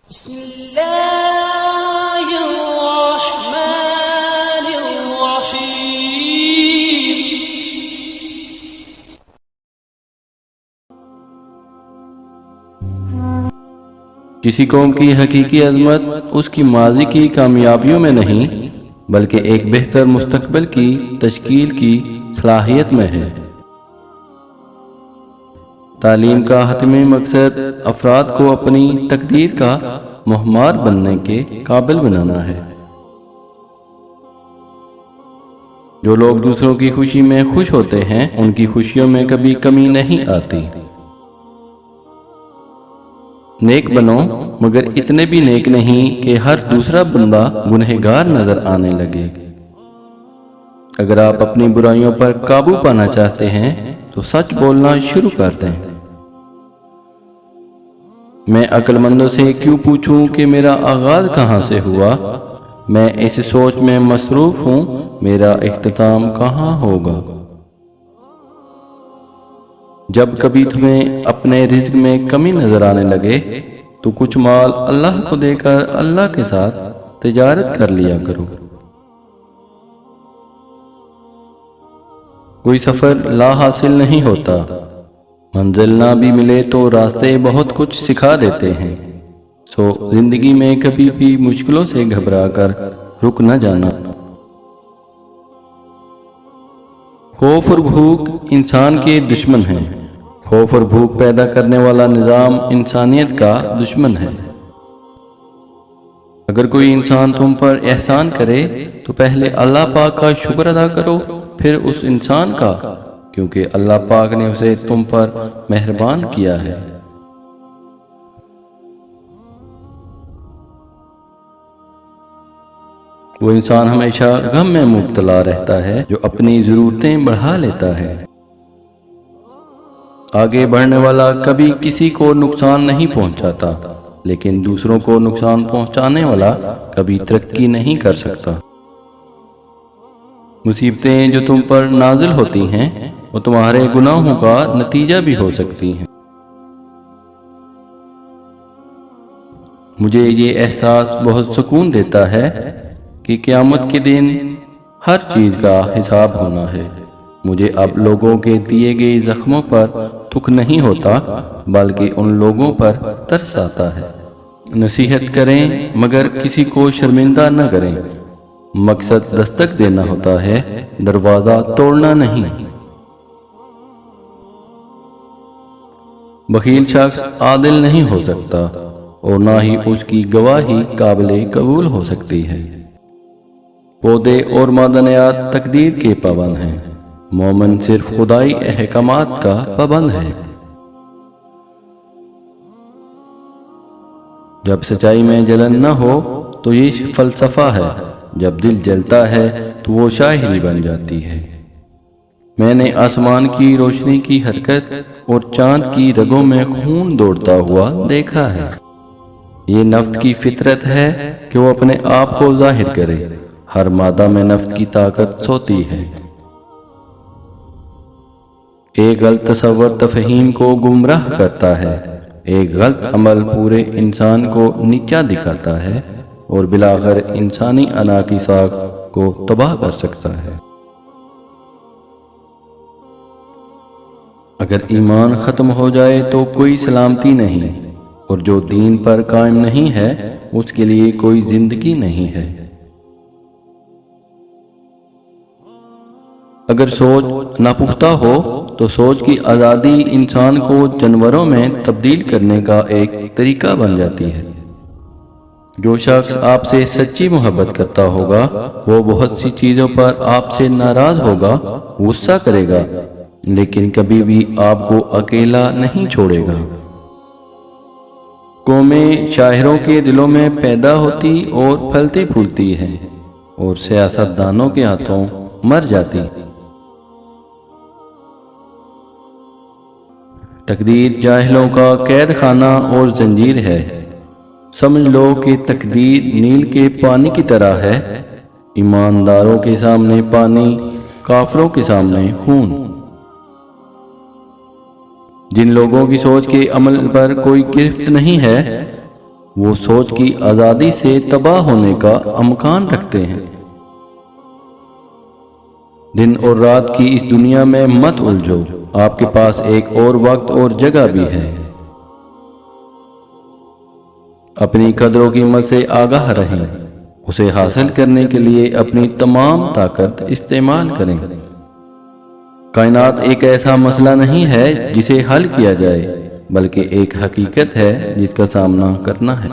بسم اللہ الرحمن الرحیم۔ کسی قوم کی حقیقی عظمت اس کی ماضی کی کامیابیوں میں نہیں بلکہ ایک بہتر مستقبل کی تشکیل کی صلاحیت میں ہے۔ تعلیم کا حتمی مقصد افراد کو اپنی تقدیر کا مہمار بننے کے قابل بنانا ہے۔ جو لوگ دوسروں کی خوشی میں خوش ہوتے ہیں ان کی خوشیوں میں کبھی کمی نہیں آتی۔ نیک بنو مگر اتنے بھی نیک نہیں کہ ہر دوسرا بندہ گنہگار نظر آنے لگے۔ اگر آپ اپنی برائیوں پر قابو پانا چاہتے ہیں تو سچ بولنا شروع کر دیں۔ میں عقل مندوں سے کیوں پوچھوں کہ میرا آغاز کہاں سے ہوا؟ میں اس سوچ میں مصروف ہوں میرا اختتام کہاں ہوگا۔ جب کبھی تمہیں اپنے رزق میں کمی نظر آنے لگے تو کچھ مال اللہ کو دے کر اللہ کے ساتھ تجارت کر لیا کرو۔ کوئی سفر لا حاصل نہیں ہوتا، منزل نہ بھی ملے تو راستے بہت کچھ سکھا دیتے ہیں۔ سو زندگی میں کبھی بھی مشکلوں سے گھبرا کر رک نہ جانا۔ خوف اور بھوک انسان کے دشمن ہیں۔ خوف اور بھوک پیدا کرنے والا نظام انسانیت کا دشمن ہے۔ اگر کوئی انسان تم پر احسان کرے تو پہلے اللہ پاک کا شکر ادا کرو، پھر اس انسان کا، کیونکہ اللہ پاک نے اسے تم پر مہربان کیا ہے۔ وہ انسان ہمیشہ غم میں مبتلا رہتا ہے جو اپنی ضرورتیں بڑھا لیتا ہے۔ آگے بڑھنے والا کبھی کسی کو نقصان نہیں پہنچاتا، لیکن دوسروں کو نقصان پہنچانے والا کبھی ترقی نہیں کر سکتا۔ مصیبتیں جو تم پر نازل ہوتی ہیں وہ تمہارے گناہوں کا نتیجہ بھی ہو سکتی ہیں۔ مجھے یہ احساس بہت سکون دیتا ہے کہ قیامت کے دن ہر چیز کا حساب ہونا ہے۔ مجھے اب لوگوں کے دیے گئے زخموں پر دکھ نہیں ہوتا بلکہ ان لوگوں پر ترس آتا ہے۔ نصیحت کریں مگر کسی کو شرمندہ نہ کریں۔ مقصد دستک دینا ہوتا ہے، دروازہ توڑنا نہیں۔ بخیل شخص عادل نہیں ہو سکتا اور نہ ہی اس کی گواہی قابل قبول ہو سکتی ہے۔ پودے اور معدنیات تقدیر کے پابند ہیں، مومن صرف خدائی احکامات کا پابند ہے۔ جب سچائی میں جلن نہ ہو تو یہ فلسفہ ہے، جب دل جلتا ہے تو وہ شاعری بن جاتی ہے۔ میں نے آسمان کی روشنی کی حرکت اور چاند کی رگوں میں خون دوڑتا ہوا دیکھا ہے۔ یہ نفس کی فطرت ہے کہ وہ اپنے آپ کو ظاہر کرے۔ ہر مادہ میں نفس کی طاقت سوتی ہے۔ ایک غلط تصور تفہیم کو گمراہ کرتا ہے، ایک غلط عمل پورے انسان کو نیچا دکھاتا ہے اور بالآخر انسانی انا کی ساکھ کو تباہ کر سکتا ہے۔ اگر ایمان ختم ہو جائے تو کوئی سلامتی نہیں، اور جو دین پر قائم نہیں ہے اس کے لیے کوئی زندگی نہیں ہے۔ اگر سوچ ناپختہ ہو تو سوچ کی آزادی انسان کو جانوروں میں تبدیل کرنے کا ایک طریقہ بن جاتی ہے۔ جو شخص آپ سے سچی محبت کرتا ہوگا وہ بہت سی چیزوں پر آپ سے ناراض ہوگا، غصہ کرے گا، لیکن کبھی بھی آپ کو اکیلا نہیں چھوڑے گا۔ قومیں شاعروں کے دلوں میں پیدا ہوتی اور پھلتی پھولتی ہیں اور سیاست دانوں کے ہاتھوں مر جاتی۔ تقدیر جاہلوں کا قید خانہ اور زنجیر ہے۔ سمجھ لو کہ تقدیر نیل کے پانی کی طرح ہے، ایمانداروں کے سامنے پانی، کافروں کے سامنے خون۔ جن لوگوں کی سوچ کے عمل پر کوئی گرفت نہیں ہے وہ سوچ کی آزادی سے تباہ ہونے کا امکان رکھتے ہیں۔ دن اور رات کی اس دنیا میں مت الجھو، آپ کے پاس ایک اور وقت اور جگہ بھی ہے۔ اپنی قدر و قیمت سے آگاہ رہیں، اسے حاصل کرنے کے لیے اپنی تمام طاقت استعمال کریں۔ کائنات ایک ایسا مسئلہ نہیں ہے جسے حل کیا جائے، بلکہ ایک حقیقت ہے جس کا سامنا کرنا ہے۔